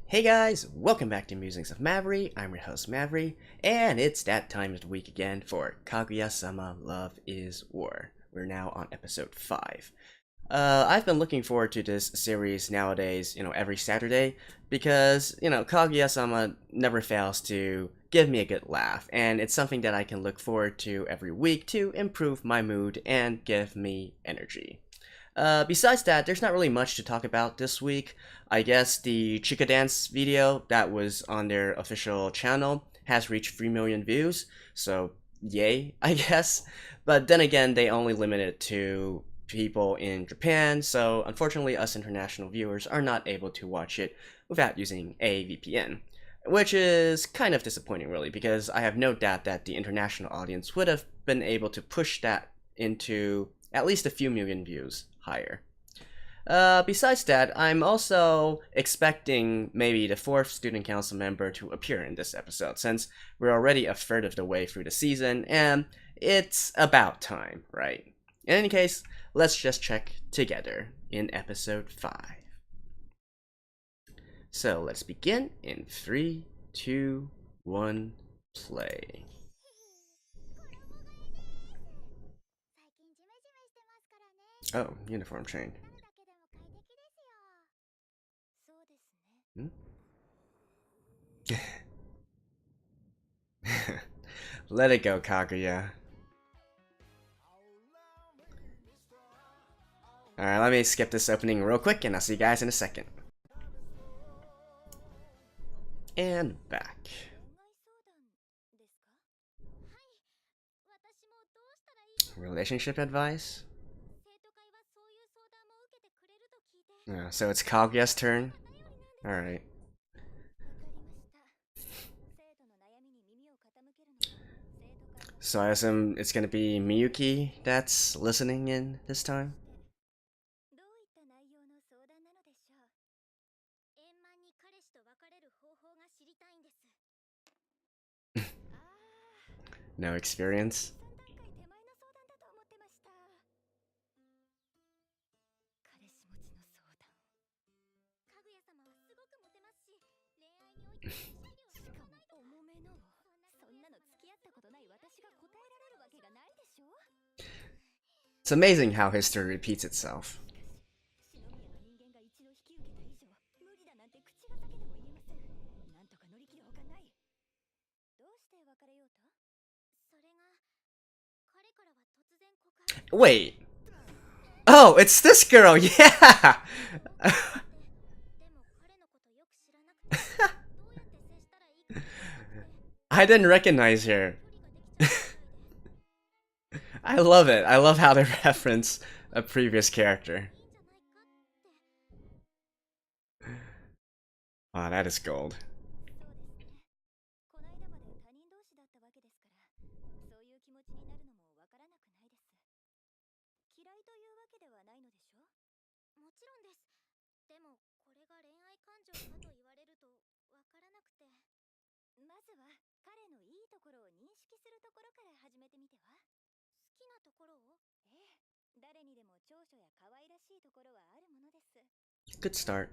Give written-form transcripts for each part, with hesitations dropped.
Hey guys, welcome back to Musings of Mavry. I'm your host Mavry, and it's that time of the week again for Kaguya-sama, Love is War. We're now on episode 5. I've been looking forward to this series nowadays, every Saturday, because, Kaguya-sama never fails to give me a good laugh, and it's something that I can look forward to every week to improve my mood and give me energy. Besides that, there's not really much to talk about this week. I guess the Chika dance video that was on their official channel has reached 3 million views, so yay, I guess. But then again, they only limit it to people in Japan, so unfortunately us international viewers are not able to watch it without using a VPN. Which is kind of disappointing really, because I have no doubt that the international audience would have been able to push that into at least a few million views higher. Besides that, I'm also expecting maybe the 4th student council member to appear in this episode, since we're already a third of the way through the season, and it's about time, right? In any case, let's just check together in episode 5. So let's begin in 3, 2, 1, play. Oh, uniform change. Let it go, Kaguya. Alright, let me skip this opening real quick and I'll see you guys in a second. And back. Relationship advice? So it's Kaguya's turn? Alright. So I assume it's gonna be Miyuki that's listening in this time? No experience? It's amazing how history repeats itself. Wait. Oh, it's this girl, yeah! I didn't recognize her. I love it. I love how they reference a previous character. Oh, that is gold. Good start.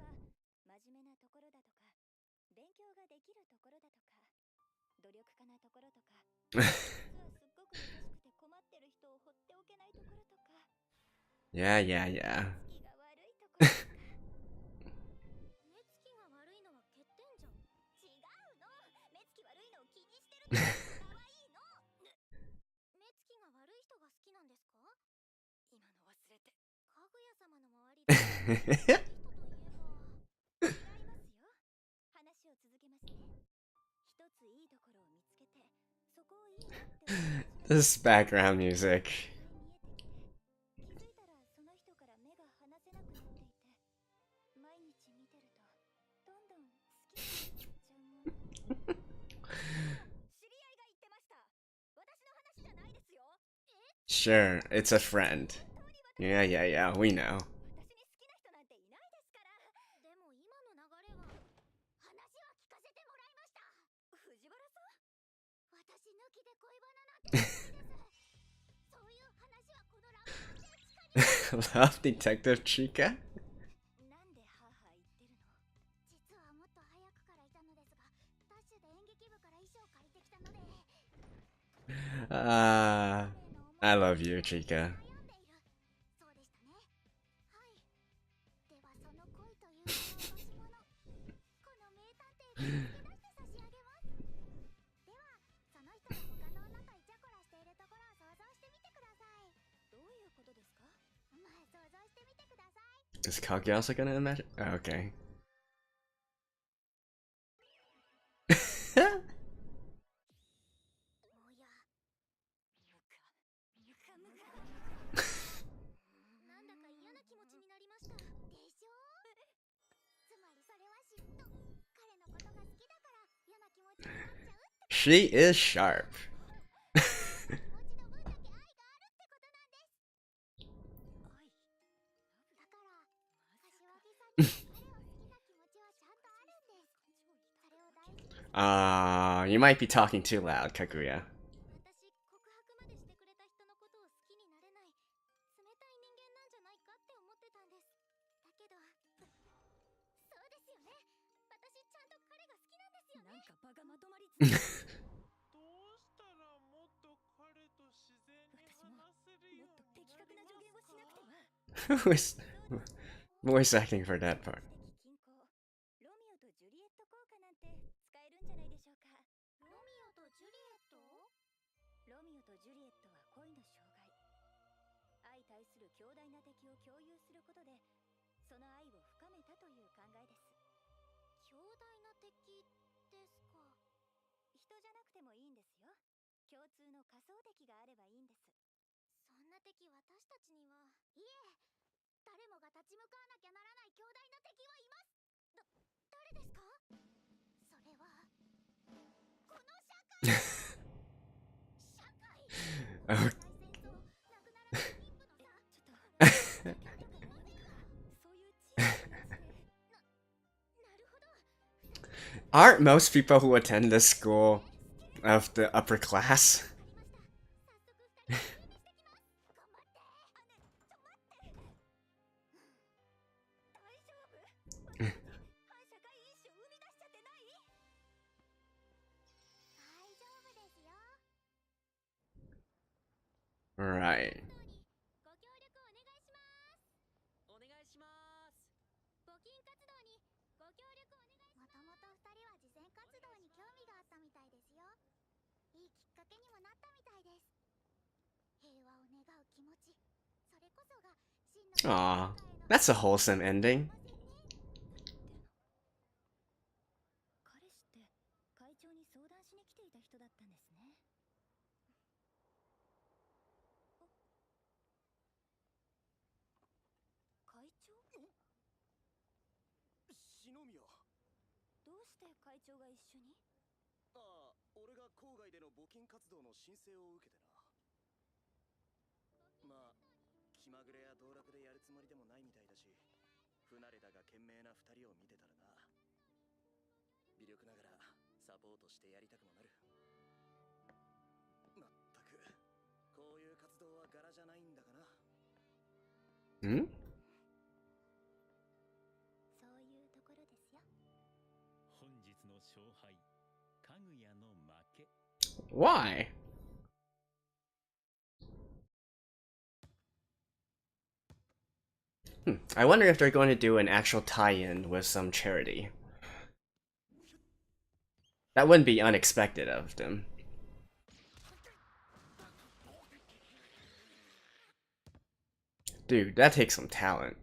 Yeah. This background music. Sure, it's a friend. Yeah, we know. Love Detective Chika? I love you, Chika. Is Kaguya-sama gonna imagine? Oh, okay. She is sharp. You might be talking too loud, Kaguya. Who is voice acting for that part? Oh. Aren't most people who attend this school of the upper class? Right. Aw, that's a wholesome ending. Hmm? Why? I wonder if they're going to do an actual tie-in with some charity. That wouldn't be unexpected of them. Dude, that takes some talent.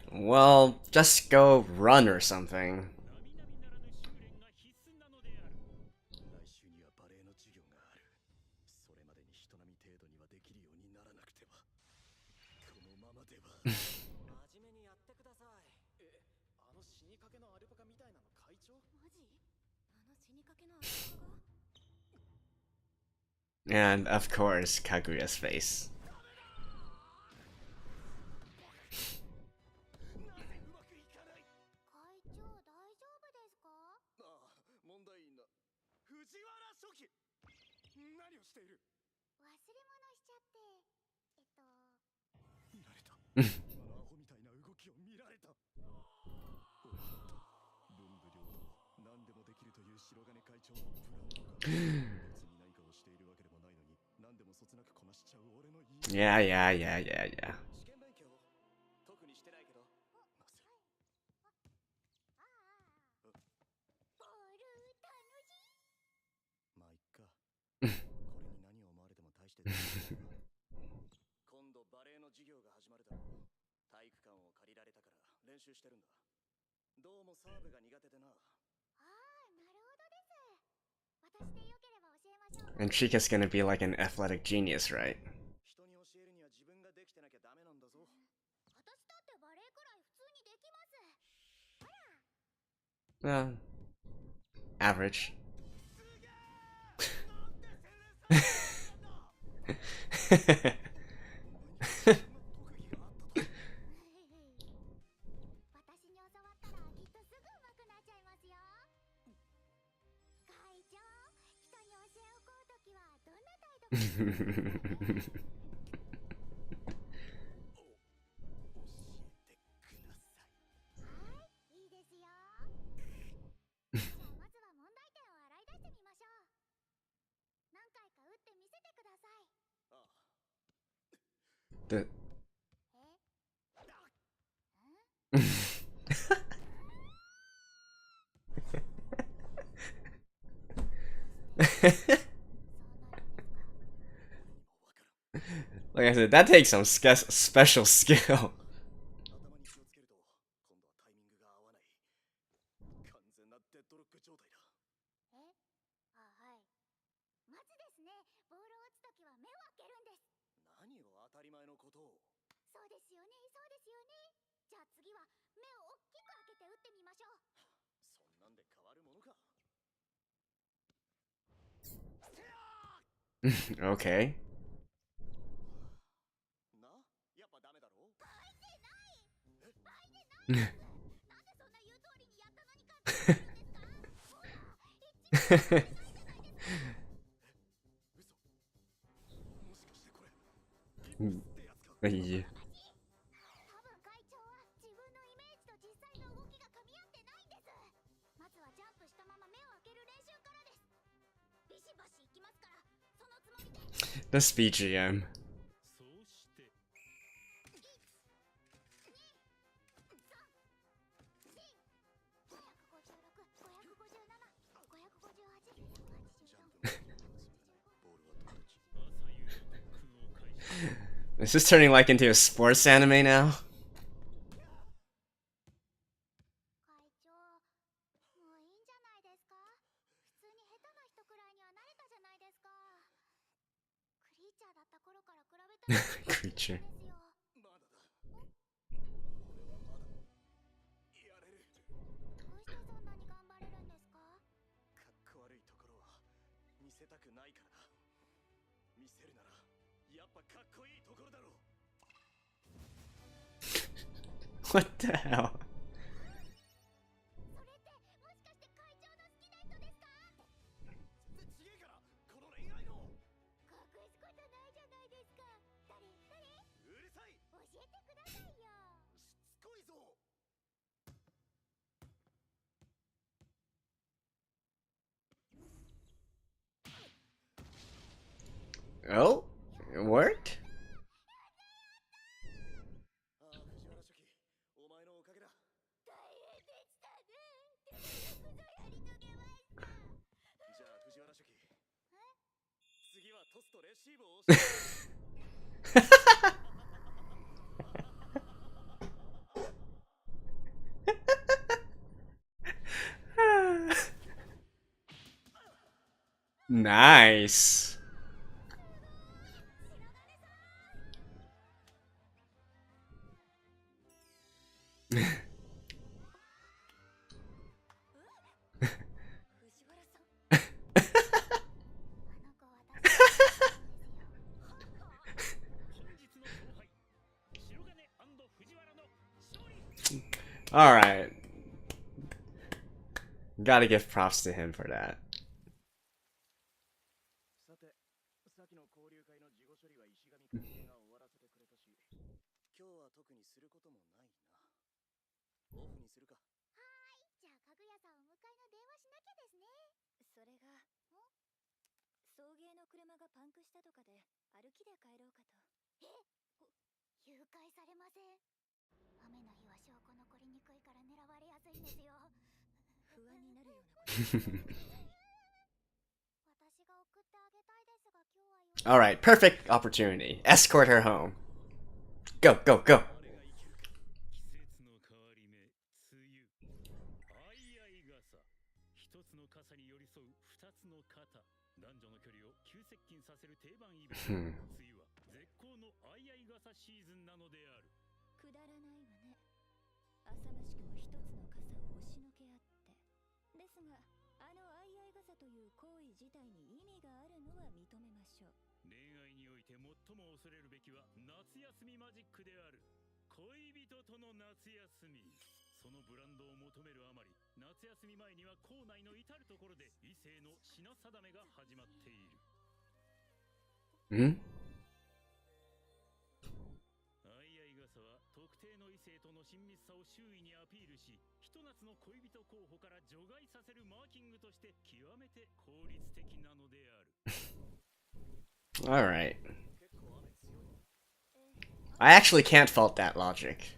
Well, just go run or something. And of course, Kaguya's face. Yeah. And Chika's gonna be like an athletic genius, right? Average. The like I said, that takes some special skill. Okay. Yeah. The speech GM. This is turning like into a sports anime now. Creature. What the hell? Oh, it worked? Nice. Alright. Gotta give props to him for that. Alright, perfect opportunity. Escort her home. Go, go, go. Hmm. んAlright. I actually can't fault that logic.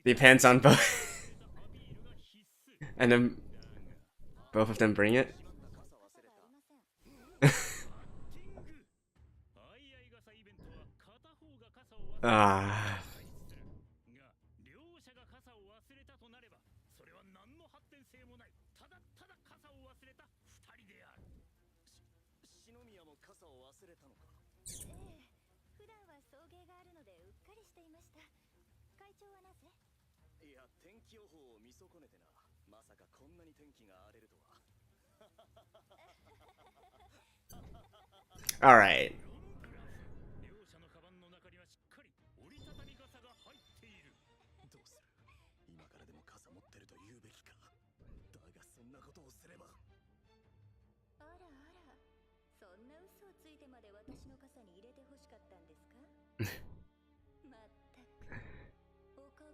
Depends on both. And then both of them bring it. Ah. All right.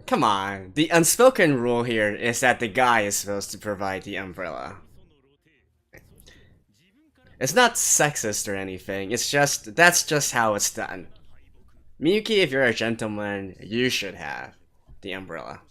Come on, the unspoken rule here is that the guy is supposed to provide the umbrella. It's not sexist or anything, it's just, that's just how it's done. Miyuki, if you're a gentleman, you should have the umbrella.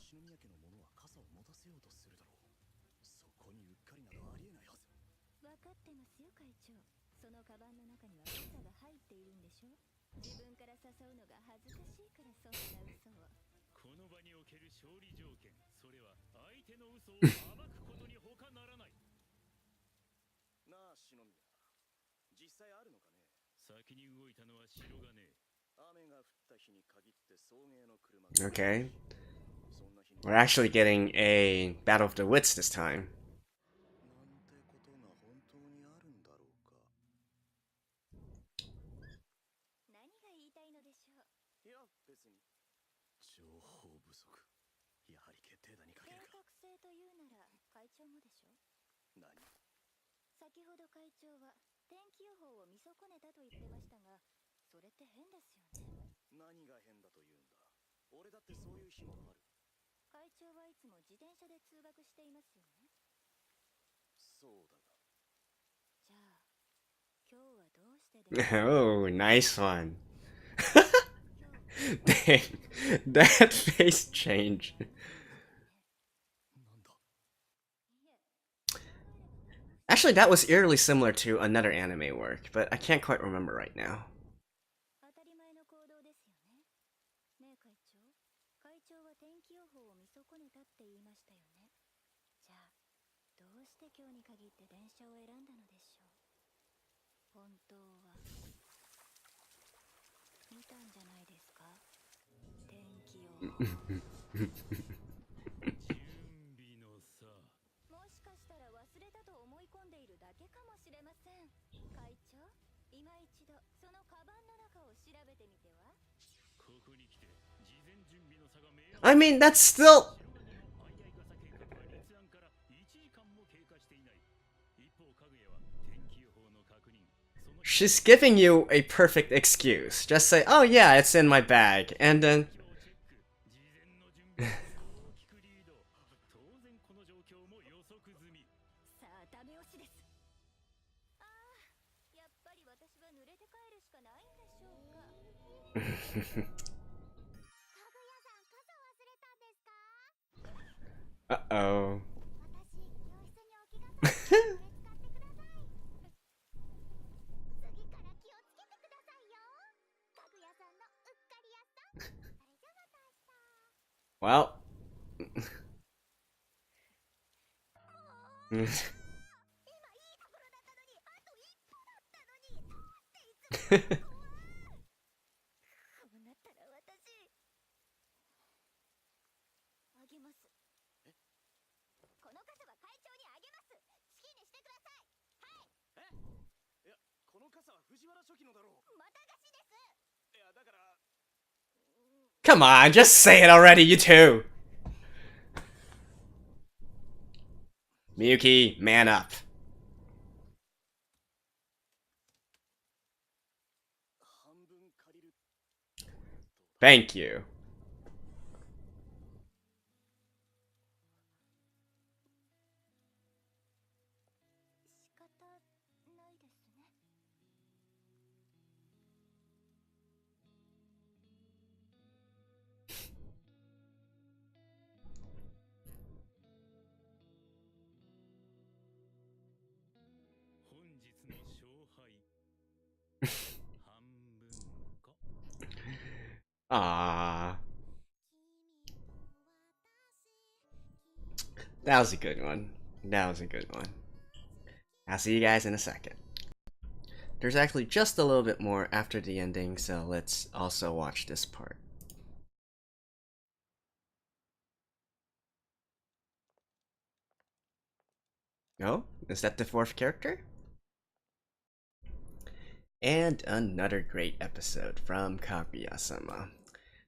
Okay. We're actually getting a battle of the wits this time. Oh, nice one. Dang, that face change. Actually, that was eerily similar to another anime work, but I can't quite remember right now. I mean, that's still... She's giving you a perfect excuse. Just say, oh yeah, it's in my bag, and then... Uh-oh. Well. Come on, just say it already, you two! Miyuki, man up. Thank you. Ah, that was a good one. That was a good one. I'll see you guys in a second. There's actually just a little bit more after the ending, so let's also watch this part. Oh, is that the fourth character? And another great episode from Kaguya-sama.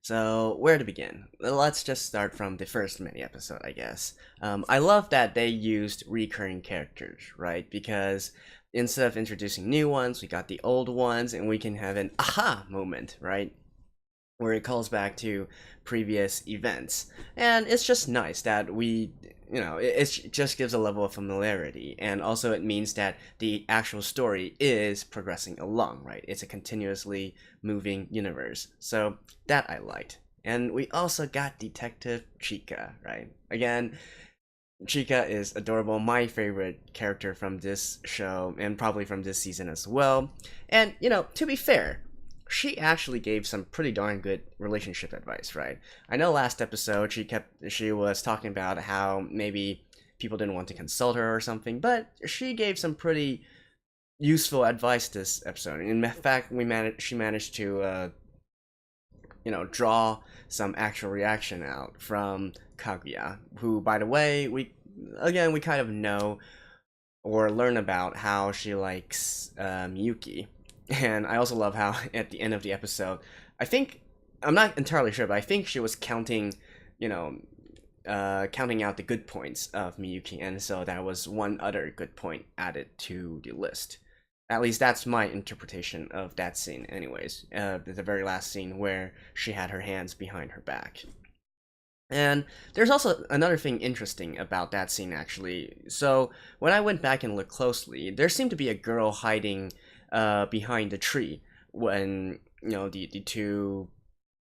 So, where to begin? Let's just start from the first mini-episode, I guess. I love that they used recurring characters, right? Because instead of introducing new ones, we got the old ones, and we can have an aha moment, right? Where it calls back to previous events. And it's just nice that we, it just gives a level of familiarity. And also it means that the actual story is progressing along, right? It's a continuously moving universe. So that I liked. And we also got Detective Chika, right? Again, Chika is adorable, my favorite character from this show, and probably from this season as well. And, to be fair, she actually gave some pretty darn good relationship advice, right? I know last episode she was talking about how maybe people didn't want to consult her or something, but she gave some pretty useful advice this episode. In fact, she managed to draw some actual reaction out from Kaguya, who, by the way, we kind of know or learn about how she likes Miyuki. And I also love how at the end of the episode, I'm not entirely sure, but I think she was counting out the good points of Miyuki, and so that was one other good point added to the list. At least that's my interpretation of that scene anyways. The very last scene where she had her hands behind her back. And there's also another thing interesting about that scene, actually. So when I went back and looked closely, there seemed to be a girl hiding behind the tree when the two,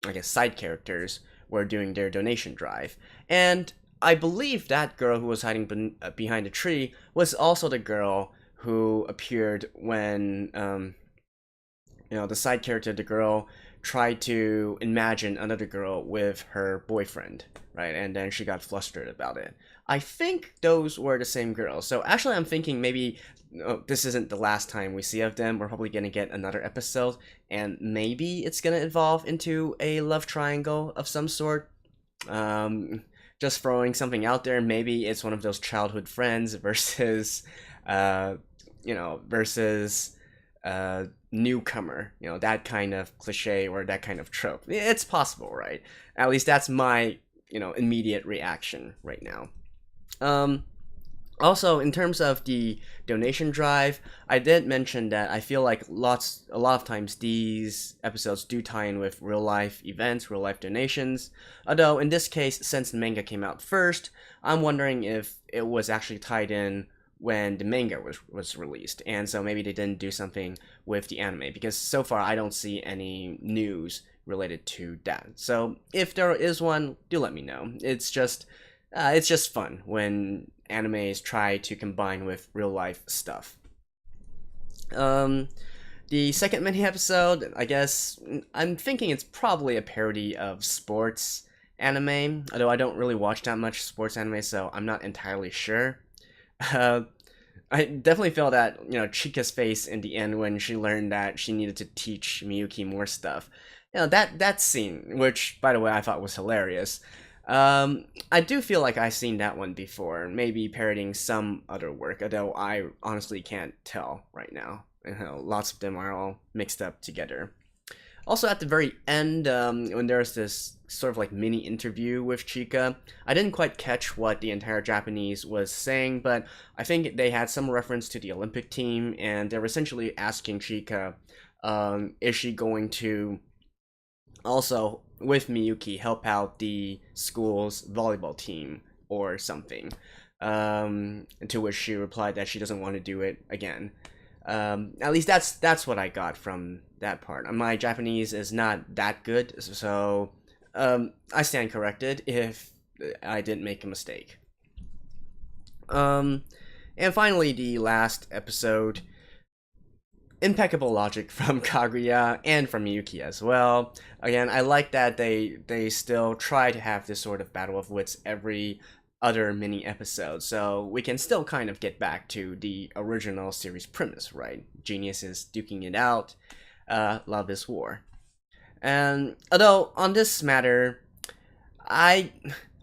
I guess, side characters were doing their donation drive. And I believe that girl who was hiding behind the tree was also the girl who appeared when the side character, the girl, tried to imagine another girl with her boyfriend, right? And then she got flustered about it. I think those were the same girls. So actually I'm thinking maybe this isn't the last time we see of them. We're probably gonna get another episode, and maybe it's gonna evolve into a love triangle of some sort. Just throwing something out there. Maybe it's one of those childhood friends versus versus newcomer, that kind of cliche or that kind of trope. It's possible, right? At least that's my, immediate reaction right now. Also, in terms of the donation drive, I did mention that I feel like a lot of times these episodes do tie in with real life events, real life donations. Although in this case, since the manga came out first, I'm wondering if it was actually tied in when the manga was released, and so maybe they didn't do something with the anime, because so far I don't see any news related to that. So if there is one, do let me know. It's just fun when animes try to combine with real life stuff. The second mini episode, I guess, I'm thinking it's probably a parody of sports anime, although I don't really watch that much sports anime, so I'm not entirely sure. I definitely felt that, Chika's face in the end when she learned that she needed to teach Miyuki more stuff. That scene, which, by the way, I thought was hilarious. I do feel like I've seen that one before, maybe parodying some other work, although I honestly can't tell right now. Lots of them are all mixed up together. Also, at the very end, when there's this sort of like mini interview with Chika, I didn't quite catch what the entire Japanese was saying, but I think they had some reference to the Olympic team, and they were essentially asking Chika, is she going to also, with Miyuki, help out the school's volleyball team or something. To which she replied that she doesn't want to do it again. At least that's what I got from that part. My Japanese is not that good, so I stand corrected if I didn't make a mistake. And finally, the last episode. Impeccable logic from Kaguya and from Miyuki as well. Again, I like that they still try to have this sort of battle of wits every other mini episode, so we can still kind of get back to the original series premise, right? Geniuses duking it out, love is war. And although on this matter, I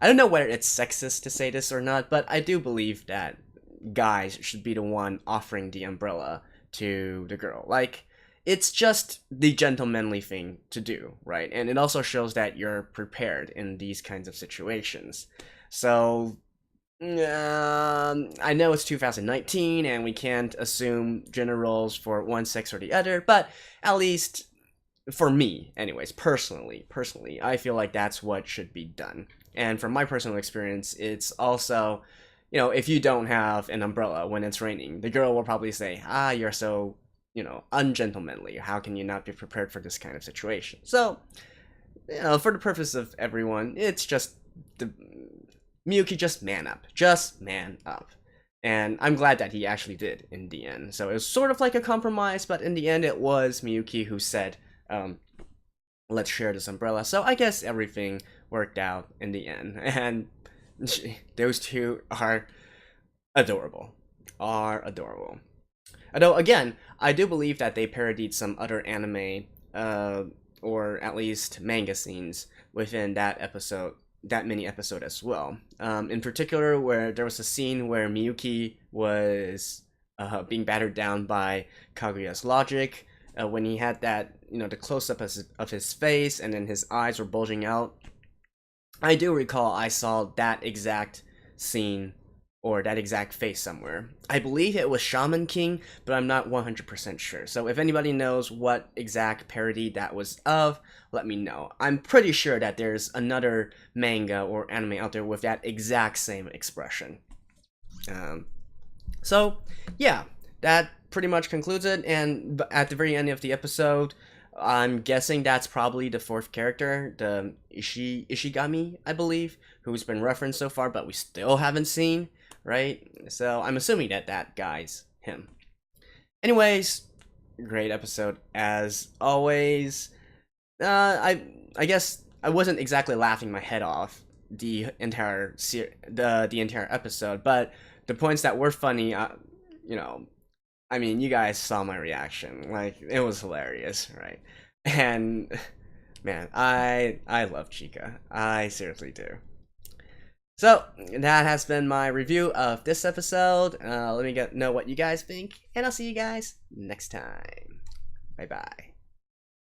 don't know whether it's sexist to say this or not, but I do believe that guys should be the one offering the umbrella to the girl. Like, it's just the gentlemanly thing to do, right? And it also shows that you're prepared in these kinds of situations. So, I know it's 2019 and we can't assume gender roles for one sex or the other, but at least for me, anyways, personally, I feel like that's what should be done. And from my personal experience, it's also, if you don't have an umbrella when it's raining, the girl will probably say, you're so, ungentlemanly. How can you not be prepared for this kind of situation? So, for the purpose of everyone, it's just Miyuki, just man up. Just man up. And I'm glad that he actually did in the end. So it was sort of like a compromise, but in the end it was Miyuki who said, let's share this umbrella. So I guess everything worked out in the end. And those two are adorable. Although, again, I do believe that they parodied some other anime, or at least manga scenes within that mini episode as well. In particular, where there was a scene where Miyuki was being battered down by Kaguya's logic, when he had that, the close-up of his face, and then his eyes were bulging out. I do recall I saw that exact scene, or that exact face somewhere. I believe it was Shaman King, but I'm not 100% sure. So if anybody knows what exact parody that was of, let me know. I'm pretty sure that there's another manga or anime out there with that exact same expression. So, yeah, that pretty much concludes it, and at the very end of the episode, I'm guessing that's probably the fourth character, the Ishigami, I believe, who's been referenced so far, but we still haven't seen, right? So I'm assuming that guy's him. Anyways, great episode as always. I guess I wasn't exactly laughing my head off the entire episode, but the points that were funny, you guys saw my reaction. Like, it was hilarious, right? And man, I love Chika. I seriously do. So, that has been my review of this episode. Let me know what you guys think, and I'll see you guys next time. Bye-bye.